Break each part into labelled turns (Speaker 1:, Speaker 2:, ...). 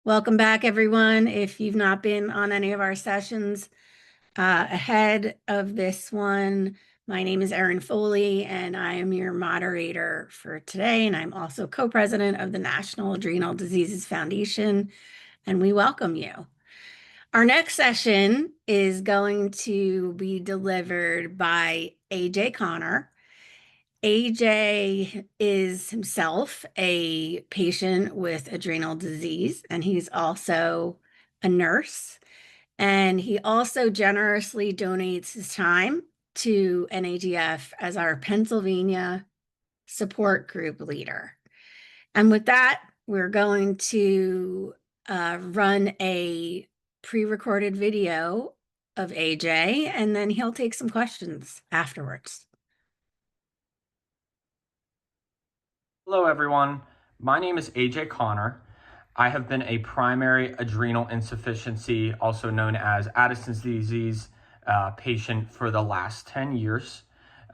Speaker 1: Welcome back, everyone. If you've not been on any of our sessions ahead of this one, my name is Erin Foley, and I am your moderator for today. And I'm also co-president of the National Adrenal Diseases Foundation, and we welcome you. Our next session is going to be delivered by AJ Connor. AJ is himself a patient with adrenal disease, and he's also a nurse. And he also generously donates his time to NADF as our Pennsylvania support group leader. And with that, we're going to run a pre-recorded video of AJ, and then he'll take some questions afterwards.
Speaker 2: Hello, everyone. My name is AJ Connor. I have been a primary adrenal insufficiency, also known as Addison's disease, patient for the last 10 years.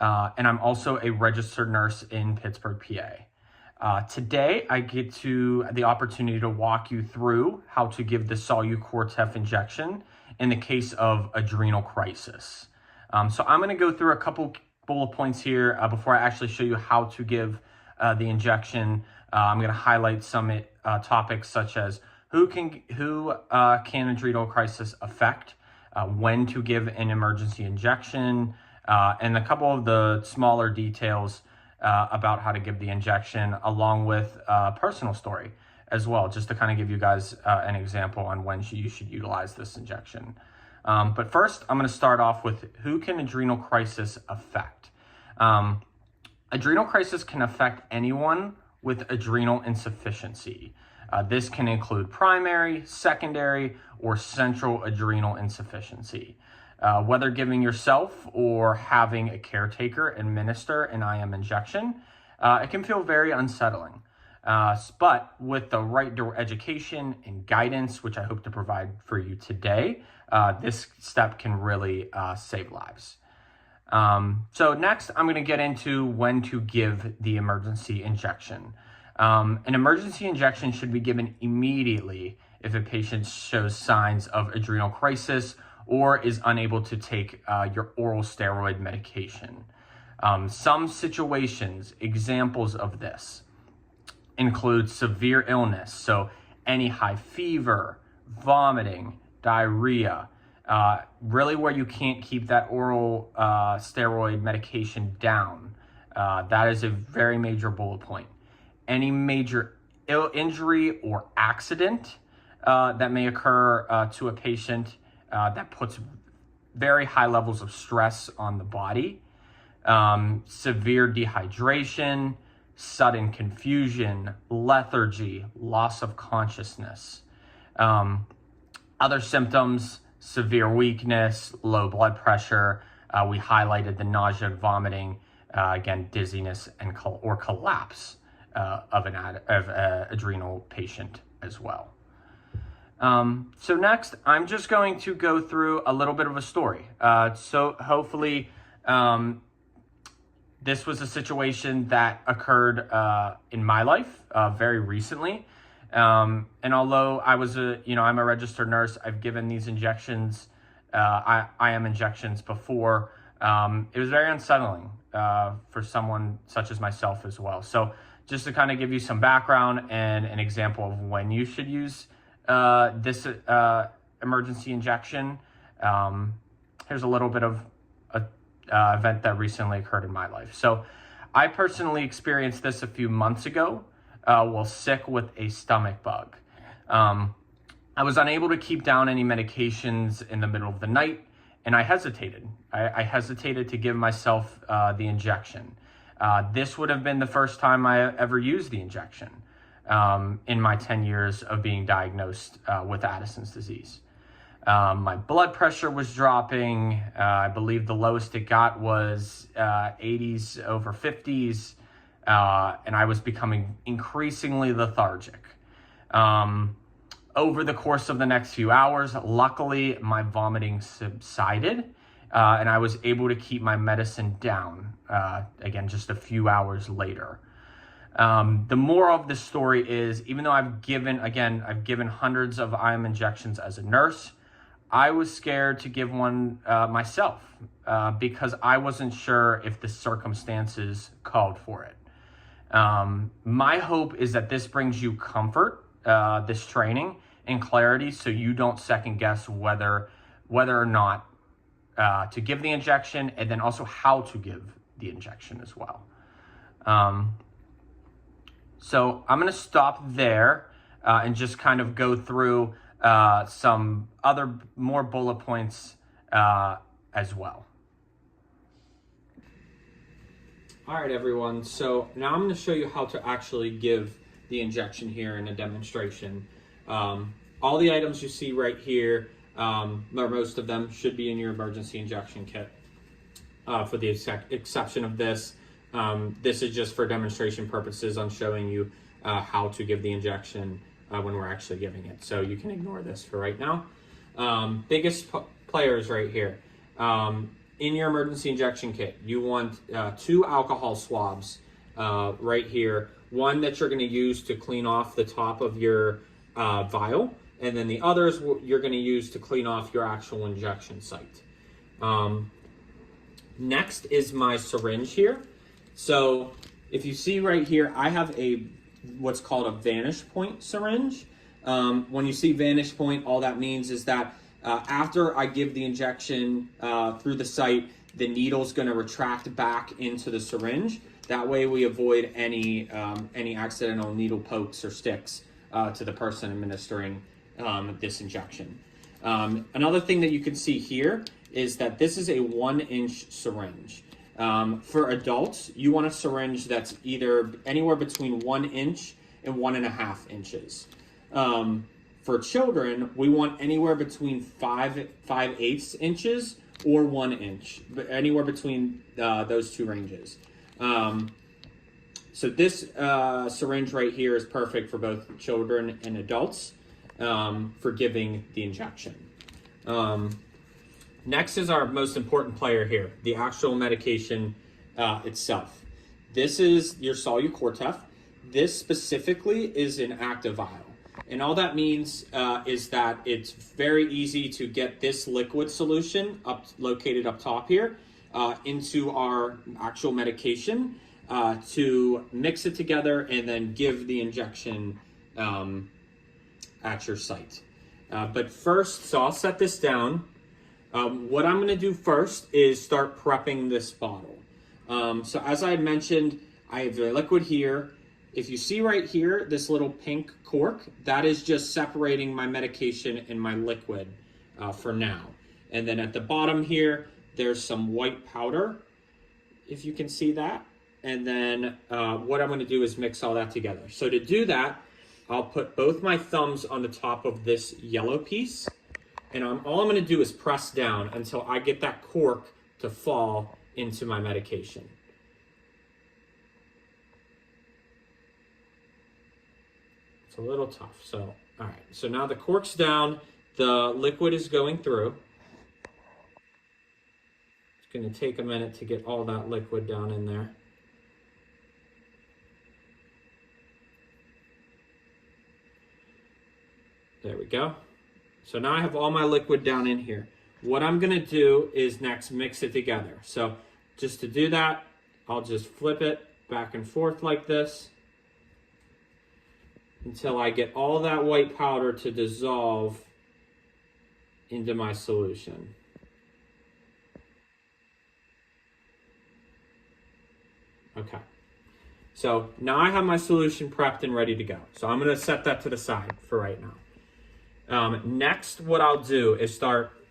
Speaker 2: And I'm also a registered nurse in Pittsburgh, PA. Today, I get the opportunity to walk you through how to give the Solu-Cortef injection in the case of adrenal crisis. So I'm going to go through a couple bullet points here before I actually show you how to give the injection. I'm going to highlight some topics such as who can adrenal crisis affect, when to give an emergency injection, and a couple of the smaller details about how to give the injection, along with a personal story as well, just to kind of give you guys an example on when you should utilize this injection. But first, I'm going to start off with who can adrenal crisis affect. Adrenal crisis can affect anyone with adrenal insufficiency. This can include primary, secondary, or central adrenal insufficiency. Whether giving yourself or having a caretaker administer an IM injection, it can feel very unsettling. But with the right education and guidance, which I hope to provide for you today, this step can really save lives. So next, I'm going to get into when to give the emergency injection. An emergency injection should be given immediately if a patient shows signs of adrenal crisis or is unable to take your oral steroid medication. Some situations, examples of this, include severe illness, so any high fever, vomiting, diarrhea, really where you can't keep that oral steroid medication down. That is a very major bullet point. Any major injury or accident that may occur to a patient that puts very high levels of stress on the body. Severe dehydration, sudden confusion, lethargy, loss of consciousness. Other symptoms: severe weakness, low blood pressure. We highlighted the nausea and vomiting, again, dizziness or collapse of an adrenal patient as well. So next, I'm just going to go through a little bit of a story. So hopefully this was a situation that occurred in my life very recently. And although I'm a registered nurse, I've given these injections, IM injections before. It was very unsettling for someone such as myself as well. So just to kind of give you some background and an example of when you should use this emergency injection, here's a little bit of an event that recently occurred in my life. So I personally experienced this a few months ago. While sick with a stomach bug. I was unable to keep down any medications in the middle of the night, and I hesitated. I hesitated to give myself the injection. This would have been the first time I ever used the injection in my 10 years of being diagnosed with Addison's disease. My blood pressure was dropping. I believe the lowest it got was 80s over 50s. And I was becoming increasingly lethargic. Over the course of the next few hours, luckily, my vomiting subsided, and I was able to keep my medicine down, again, just a few hours later. The moral of the story is, even though I've given hundreds of IM injections as a nurse, I was scared to give one myself because I wasn't sure if the circumstances called for it. My hope is that this brings you comfort, this training, and clarity, so you don't second guess whether or not to give the injection, and then also how to give the injection as well. So I'm going to stop there and just kind of go through some other more bullet points as well. All right, everyone. So now I'm going to show you how to actually give the injection here in a demonstration. All the items you see right here, or most of them, should be in your emergency injection kit. For the exception of this, this is just for demonstration purposes. I'm showing you how to give the injection when we're actually giving it. So you can ignore this for right now. Biggest players right here. In your emergency injection kit, you want 2 alcohol swabs right here. One that you're going to use to clean off the top of your vial, and then the others you're going to use to clean off your actual injection site. Next is my syringe here. So if you see right here, I have what's called a vantage point syringe. When you see vantage point, all that means is that after I give the injection through the site, the needle's going to retract back into the syringe. That way we avoid any accidental needle pokes or sticks to the person administering this injection. Another thing that you can see here is that this is a 1-inch syringe. For adults, you want a syringe that's either anywhere between 1 inch and 1.5 inches. For children, we want anywhere between 5/8 inches or 1 inch, but anywhere between those two ranges. So this syringe right here is perfect for both children and adults for giving the injection. Next is our most important player here, the actual medication itself. This is your Solu-Cortef. This specifically is an active vial. And all that means is that it's very easy to get this liquid solution located up top here into our actual medication to mix it together and then give the injection at your site. But first, so I'll set this down. What I'm going to do first is start prepping this bottle. So as I had mentioned, I have the liquid here. If you see right here, this little pink cork, that is just separating my medication and my liquid for now. And then at the bottom here, there's some white powder, if you can see that. And then what I'm going to do is mix all that together. So to do that, I'll put both my thumbs on the top of this yellow piece. And all I'm going to do is press down until I get that cork to fall into my medication. It's a little tough. So, all right. So now the cork's down. The liquid is going through. It's going to take a minute to get all that liquid down in there. There we go. So now I have all my liquid down in here. What I'm going to do is next mix it together. So just to do that, I'll just flip it back and forth like this until I get all that white powder to dissolve into my solution. Okay. So now I have my solution prepped and ready to go. So I'm going to set that to the side for right now. Next, what I'll do is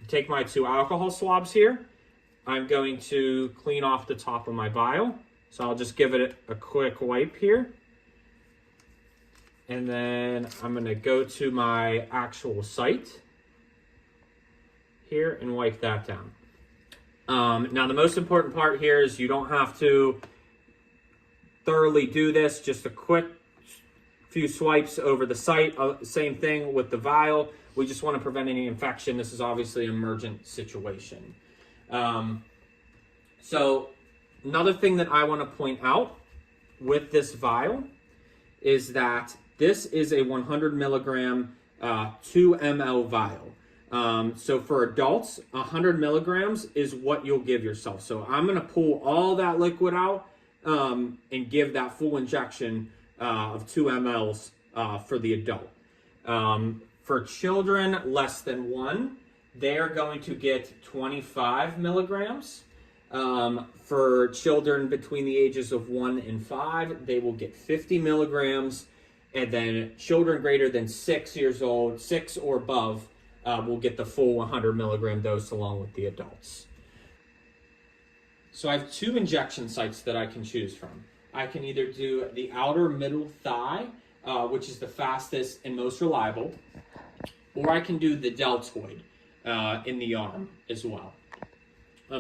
Speaker 2: take my 2 alcohol swabs here. I'm going to clean off the top of my vial. So I'll just give it a quick wipe here. And then I'm going to go to my actual site here and wipe that down. Now, the most important part here is you don't have to thoroughly do this, just a quick few swipes over the site. Same thing with the vial. We just want to prevent any infection. This is obviously an emergent situation. So another thing that I want to point out with this vial is that this is a 100 milligram 2 ml vial. So for adults, 100 milligrams is what you'll give yourself. So I'm going to pull all that liquid out and give that full injection of 2 mLs for the adult. For children less than 1, they are going to get 25 milligrams. For children between the ages of 1 and 5, they will get 50 milligrams. And then children greater than 6 years old, 6 or above, will get the full 100 milligram dose along with the adults. So I have 2 injection sites that I can choose from. I can either do the outer middle thigh, which is the fastest and most reliable, or I can do the deltoid in the arm as well.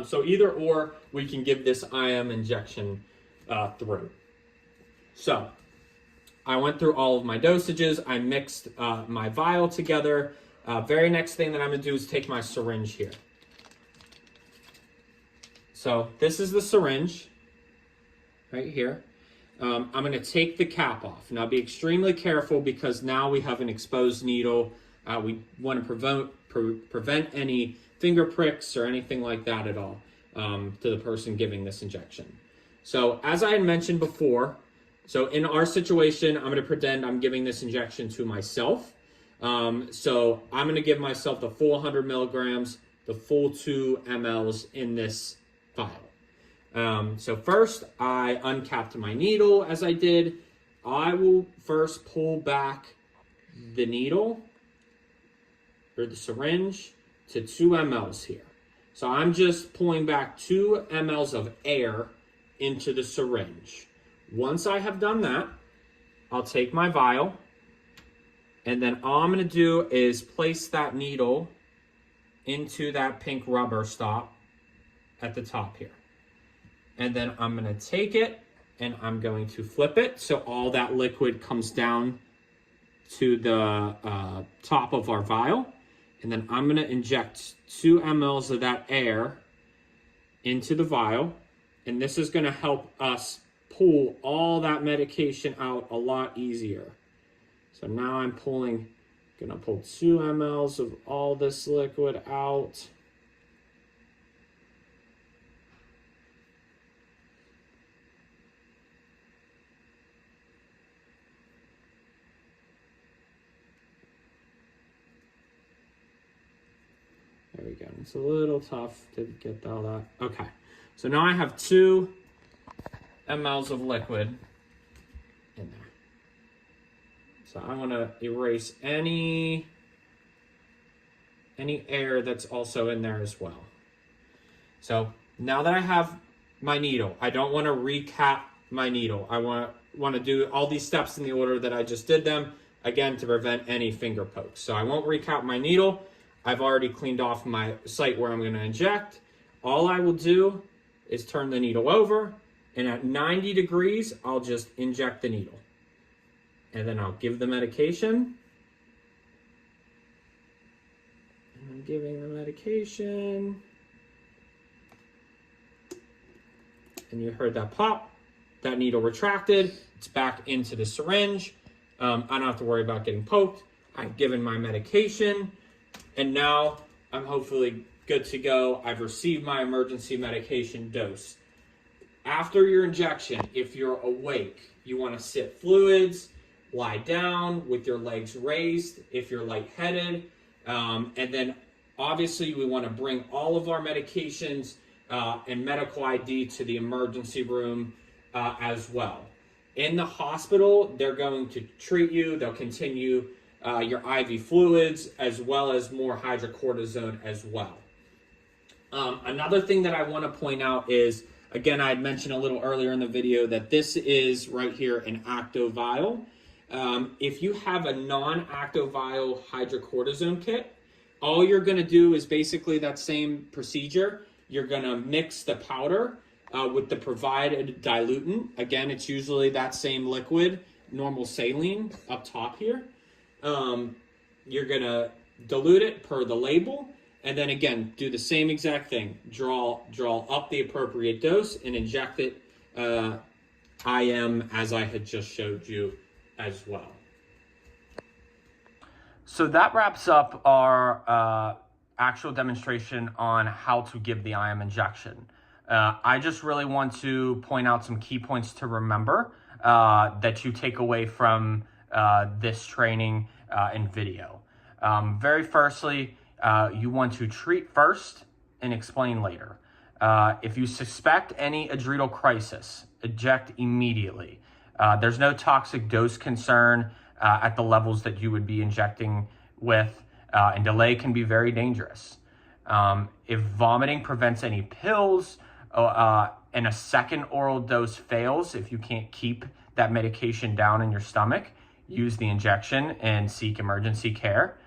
Speaker 2: So either or, we can give this IM injection through. So I went through all of my dosages. I mixed my vial together. Very next thing that I'm gonna do is take my syringe here. So this is the syringe right here. I'm gonna take the cap off. Now be extremely careful because now we have an exposed needle. We wanna prevent any finger pricks or anything like that at all to the person giving this injection. So as I had mentioned before, so in our situation, I'm gonna pretend I'm giving this injection to myself. So I'm gonna give myself the full 100 milligrams, the full 2 mLs in this vial. So first I uncapped my needle as I did. I will first pull back the needle or the syringe to 2 mLs here. So I'm just pulling back 2 mLs of air into the syringe. Once I have done that, I'll take my vial, and then all I'm gonna do is place that needle into that pink rubber stop at the top here. And then I'm gonna take it and I'm going to flip it so all that liquid comes down to the top of our vial. And then I'm gonna inject 2 mLs of that air into the vial. And this is gonna help us pull all that medication out a lot easier. So now I'm gonna pull 2 mLs of all this liquid out. There we go. It's a little tough to get all that. Okay, so now I have 2 mLs of liquid in there. So I want to erase any air that's also in there as well. So now that I have my needle, I don't want to recap my needle. I want to do all these steps in the order that I just did them, again, to prevent any finger pokes. So I won't recap my needle. I've already cleaned off my site where I'm going to inject. All I will do is turn the needle over, and at 90 degrees, I'll just inject the needle. And then I'll give the medication. And I'm giving the medication. And you heard that pop. That needle retracted. It's back into the syringe. I don't have to worry about getting poked. I've given my medication. And now I'm hopefully good to go. I've received my emergency medication dose. After your injection, if you're awake, you want to sip fluids, lie down with your legs raised if you're lightheaded. And then obviously we want to bring all of our medications and medical ID to the emergency room as well. In the hospital, they're going to treat you. They'll continue your IV fluids as well as more hydrocortisone as well. Another thing that I want to point out is, again, I had mentioned a little earlier in the video that this is right here an acto vial. If you have a non-acto vial hydrocortisone kit, all you're going to do is basically that same procedure. You're going to mix the powder with the provided diluent. Again, it's usually that same liquid, normal saline up top here. You're going to dilute it per the label. And then again, do the same exact thing. Draw up the appropriate dose and inject it I am, as I had just showed you as well. So that wraps up our actual demonstration on how to give the IM injection. I just really want to point out some key points to remember that you take away from this training and video. Very firstly, you want to treat first and explain later. If you suspect any adrenal crisis, eject immediately. There's no toxic dose concern at the levels that you would be injecting with, and delay can be very dangerous. If vomiting prevents any pills and a second oral dose fails, if you can't keep that medication down in your stomach, use the injection and seek emergency care.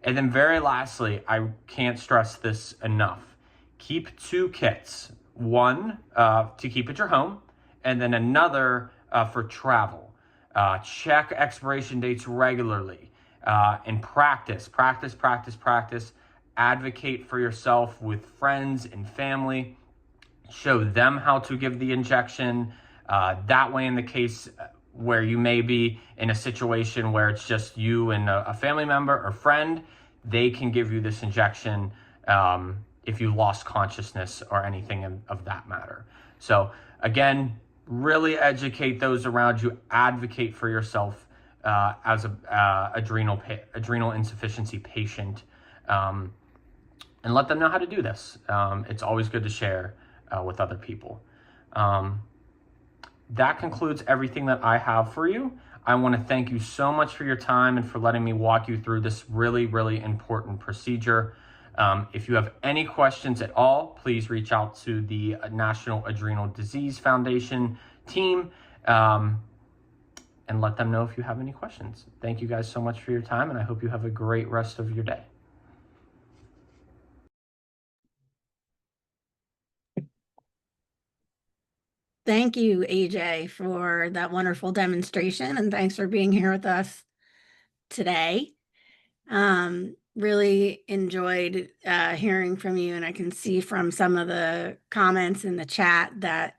Speaker 2: And then very lastly, I can't stress this enough. Keep 2 kits, one to keep at your home, and then another for travel. Check expiration dates regularly and practice. Advocate for yourself with friends and family. Show them how to give the injection. That way, in the case where you may be in a situation where it's just you and a family member or friend, they can give you this injection if you lost consciousness or anything of that matter. So again, really educate those around you, advocate for yourself as a adrenal insufficiency patient, and let them know how to do this. It's always good to share with other people. That concludes everything that I have for you. I want to thank you so much for your time and for letting me walk you through this really, really important procedure. If you have any questions at all, please reach out to the National Adrenal Disease Foundation team and let them know if you have any questions. Thank you guys so much for your time, and I hope you have a great rest of your day.
Speaker 1: Thank you, AJ, for that wonderful demonstration, and thanks for being here with us today. Really enjoyed hearing from you, and I can see from some of the comments in the chat that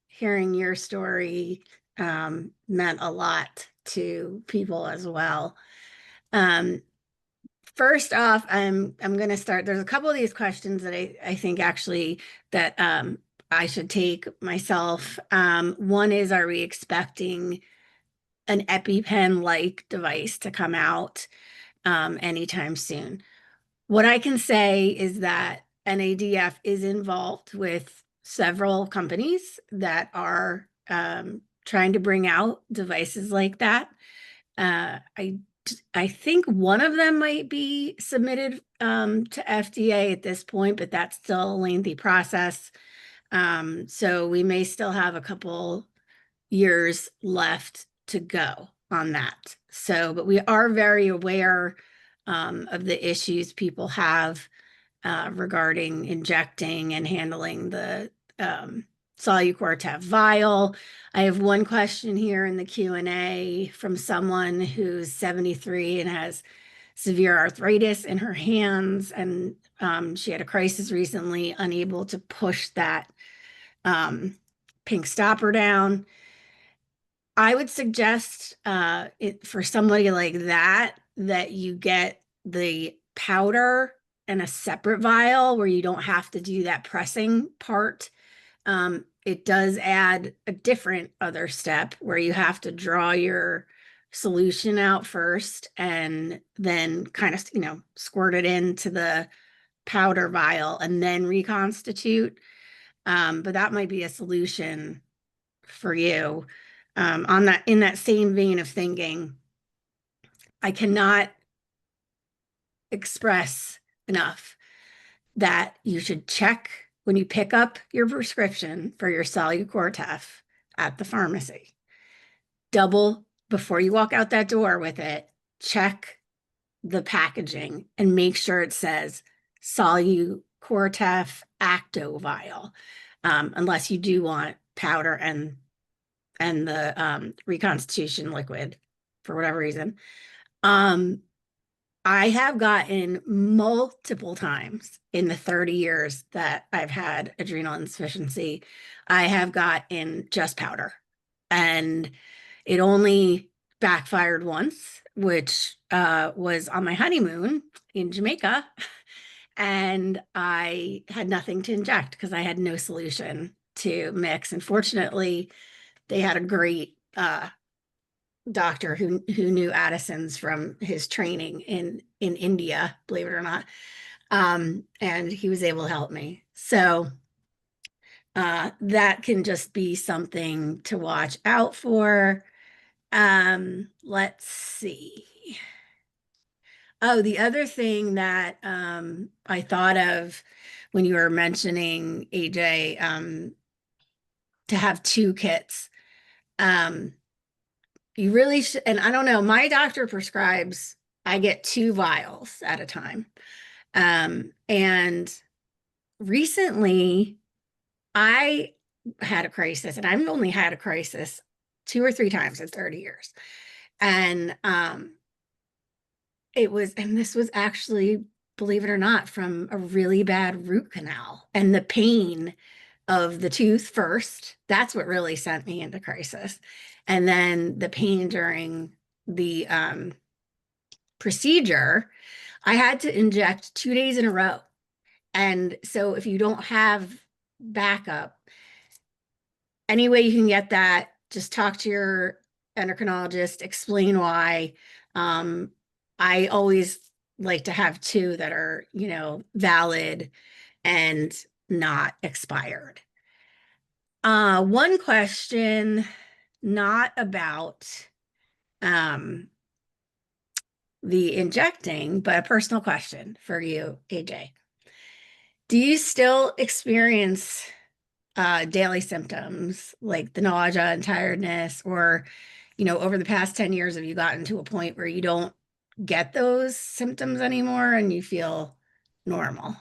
Speaker 1: hearing your story meant a lot to people as well. First off, I'm going to start. There's a couple of these questions that I think actually that I should take myself. One is, are we expecting an EpiPen-like device to come out anytime soon? What I can say is that NADF is involved with several companies that are trying to bring out devices like that. I think one of them might be submitted to FDA at this point, but that's still a lengthy process. So we may still have a couple years left to go on that. So, but we are very aware of the issues people have regarding injecting and handling the Solu-Cortef vial. I have one question here in the Q&A from someone who's 73 and has severe arthritis in her hands, and she had a crisis recently, unable to push that pink stopper down. I would suggest for somebody like that you get the powder and a separate vial where you don't have to do that pressing part. It does add a different other step where you have to draw your solution out first and then kind of, squirt it into the powder vial and then reconstitute. But that might be a solution for you. In that same vein of thinking, I cannot express enough that you should check when you pick up your prescription for your Solu-Cortef at the pharmacy. Double before you walk out that door with it, check the packaging and make sure it says Solu-Cortef Acto vial, unless you do want powder and the reconstitution liquid for whatever reason. I have gotten multiple times in the 30 years that I've had adrenal insufficiency, I have gotten just powder. And it only backfired once, which was on my honeymoon in Jamaica. And I had nothing to inject because I had no solution to mix. And fortunately, they had a great doctor who knew Addison's from his training in India, believe it or not. And he was able to help me. So that can just be something to watch out for. Let's see. Oh, the other thing that I thought of when you were mentioning AJ, to have two kits. Um, you really should, and I don't know, my doctor prescribes, I get two vials at a time. And recently I had a crisis, and I've only had a crisis two or three times in 30 years. And and this was actually, believe it or not, from a really bad root canal. And the pain of the tooth first, that's what really sent me into crisis. And then the pain during the procedure, I had to inject 2 days in a row. And so if you don't have backup, any way you can get that, just talk to your endocrinologist, explain why. Um, I always like to have two that are, valid and not expired. One question, not about um, the injecting, but a personal question for you, AJ. Do you still experience daily symptoms like the nausea and tiredness, or, over the past 10 years, have you gotten to a point where you don't get those symptoms anymore and you feel normal?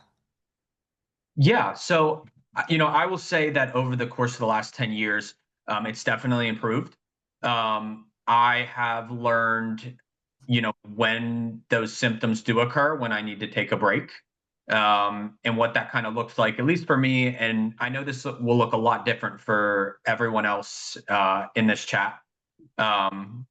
Speaker 3: Yeah. So, I will say that over the course of the last 10 years, it's definitely improved. I have learned, when those symptoms do occur, when I need to take a break, and what that kind of looks like, at least for me. And I know this will look a lot different for everyone else in this chat. Um,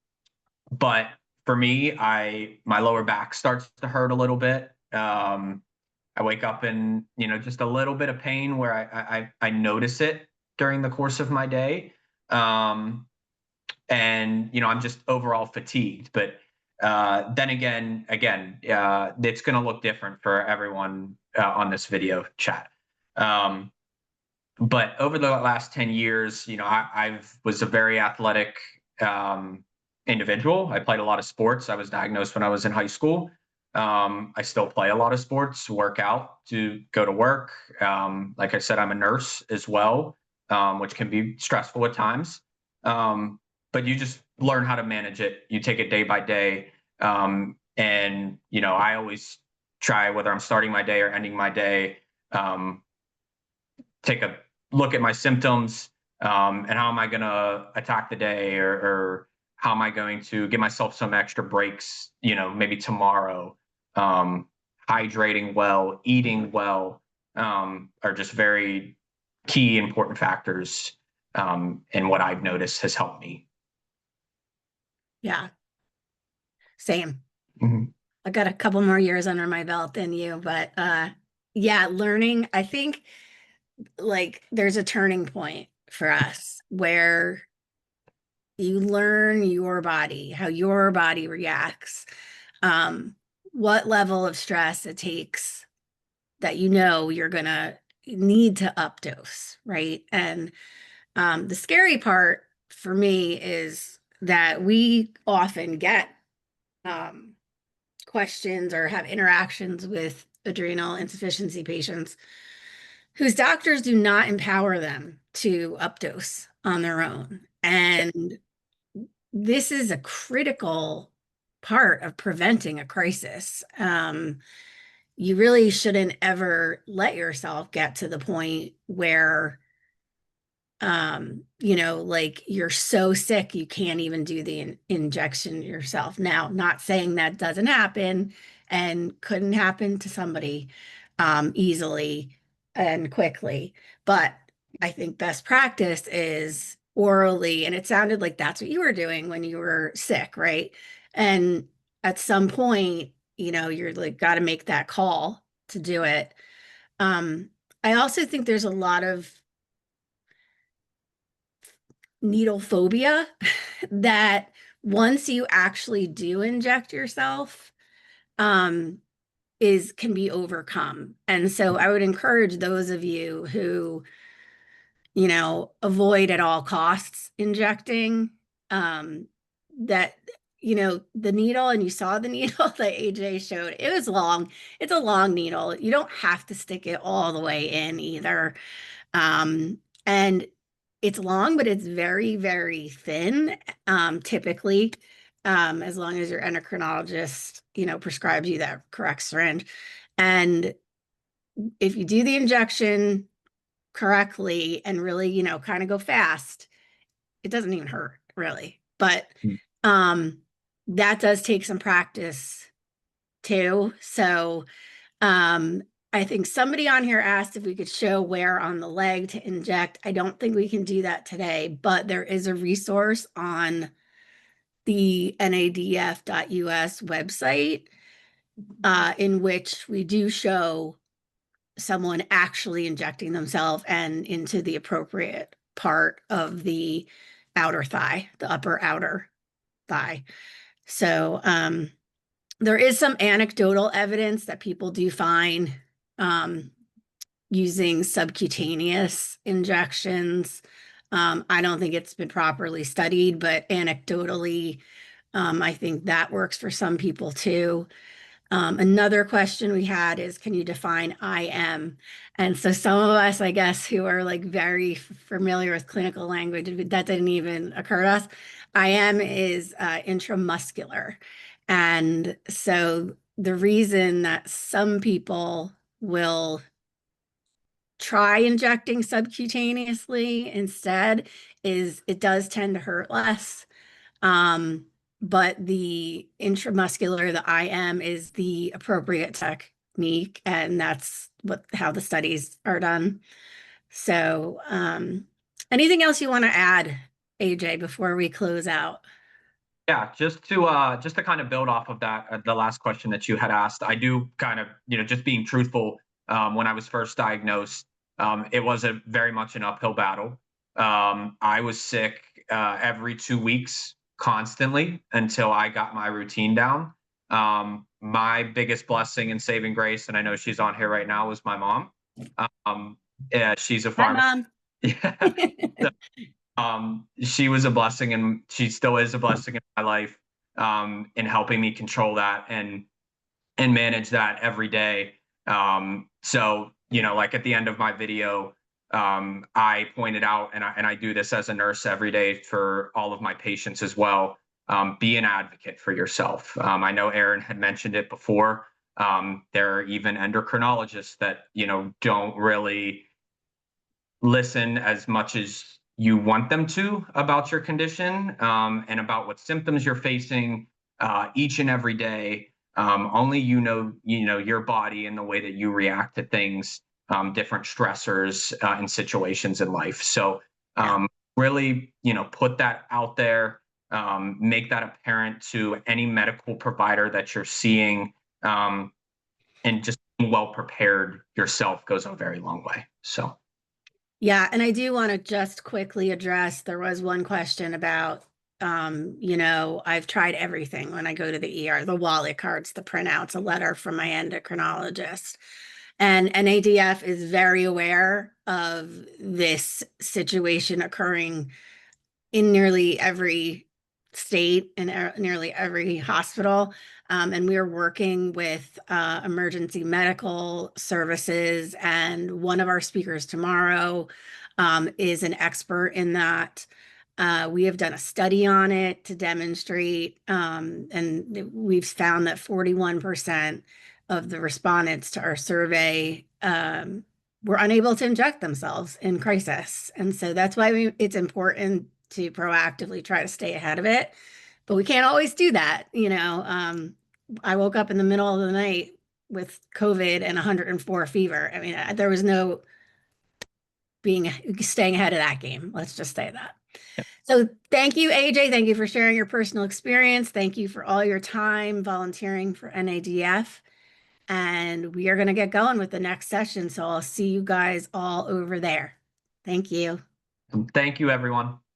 Speaker 3: but for me, my lower back starts to hurt a little bit. I wake up in, just a little bit of pain where I notice it during the course of my day. And, I'm just overall fatigued. But then again, it's going to look different for everyone on this video chat. Um, but over the last 10 years, I've was a very athletic individual. I played a lot of sports. I was diagnosed when I was in high school. I still play a lot of sports, work out to go to work. Like I said, I'm a nurse as well, which can be stressful at times. But you just learn how to manage it. You take it day by day. And, I always try, whether I'm starting my day or ending my day, take a look at my symptoms, and how am I going to attack the day, or how am I going to give myself some extra breaks, maybe tomorrow. Hydrating well, eating well, are just very key important factors, and what I've noticed has helped me.
Speaker 1: Yeah, same.
Speaker 3: Mhm.
Speaker 1: I got a couple more years under my belt than you, but yeah, learning, I think like there's a turning point for us where you learn your body, how your body reacts, what level of stress it takes that you're gonna need to updose, right? And the scary part for me is that we often get um, questions or have interactions with adrenal insufficiency patients whose doctors do not empower them to updose on their own. And this is a critical part of preventing a crisis. You really shouldn't ever let yourself get to the point where, like you're so sick you can't even do the injection yourself. Now, not saying that doesn't happen, and couldn't happen to somebody easily and quickly. But I think best practice is orally, and it sounded like that's what you were doing when you were sick, right? And at some point, you're like got to make that call to do it. Um, I also think there's a lot of needle phobia that once you actually do inject yourself, um, is can be overcome. And so I would encourage those of you who, avoid at all costs injecting, that, the needle, and you saw the needle that AJ showed, it was long. It's a long needle. You don't have to stick it all the way in either. And it's long, but it's very, very thin, typically, as long as your endocrinologist, prescribes you that correct syringe. And if you do the injection correctly and really, kind of go fast, it doesn't even hurt really. But
Speaker 3: Mm.
Speaker 1: that does take some practice too. So I think somebody on here asked if we could show where on the leg to inject. I don't think we can do that today, but there is a resource on the NADF.us website, in which we do show someone actually injecting themselves and into the appropriate part of the outer thigh, the upper outer thigh. So there is some anecdotal evidence that people do find using subcutaneous injections. I don't think it's been properly studied, but anecdotally, I think that works for some people too. Another question we had is, can you define IM? And so some of us, I guess, who are like very familiar with clinical language, that didn't even occur to us. IM is intramuscular. And so the reason that some people will try injecting subcutaneously instead is it does tend to hurt less. But the intramuscular, the IM, is the appropriate technique, and that's how the studies are done. So, anything else you want to add, AJ, before we close out?
Speaker 3: Yeah, just to kind of build off of that, the last question that you had asked, I do kind of, just being truthful, when I was first diagnosed, it was a very much an uphill battle. I was sick every 2 weeks constantly until I got my routine down. My biggest blessing and saving grace, and I know she's on here right now, was my mom. Yeah, she's a
Speaker 1: Hi,
Speaker 3: pharmacist.
Speaker 1: Mom.
Speaker 3: Yeah. She was a blessing, and she still is a blessing in my life, in helping me control that and manage that every day. So, like at the end of my video, I pointed out, and I do this as a nurse every day for all of my patients as well. Be an advocate for yourself. I know Aaron had mentioned it before. There are even endocrinologists that, don't really listen as much as you want them to about your condition, and about what symptoms you're facing each and every day. Only your body and the way that you react to things, different stressors and situations in life. So really, put that out there, make that apparent to any medical provider that you're seeing, and just being well prepared yourself goes a very long way. So.
Speaker 1: Yeah, and I do want to just quickly address, there was one question about, I've tried everything when I go to the ER, the wallet cards, the printouts, a letter from my endocrinologist. And NADF is very aware of this situation occurring in nearly every state and nearly every hospital. And we are working with emergency medical services. And one of our speakers tomorrow is an expert in that. We have done a study on it to demonstrate, and we've found that 41% of the respondents to our survey were unable to inject themselves in crisis. And so that's why it's important to proactively try to stay ahead of it. But we can't always do that. I woke up in the middle of the night with COVID and 104 fever. I mean, there was no staying ahead of that game. Let's just say that.
Speaker 3: Yep.
Speaker 1: So thank you, AJ. Thank you for sharing your personal experience. Thank you for all your time volunteering for NADF. And we are going to get going with the next session. So I'll see you guys all over there. Thank you.
Speaker 3: Thank you, everyone.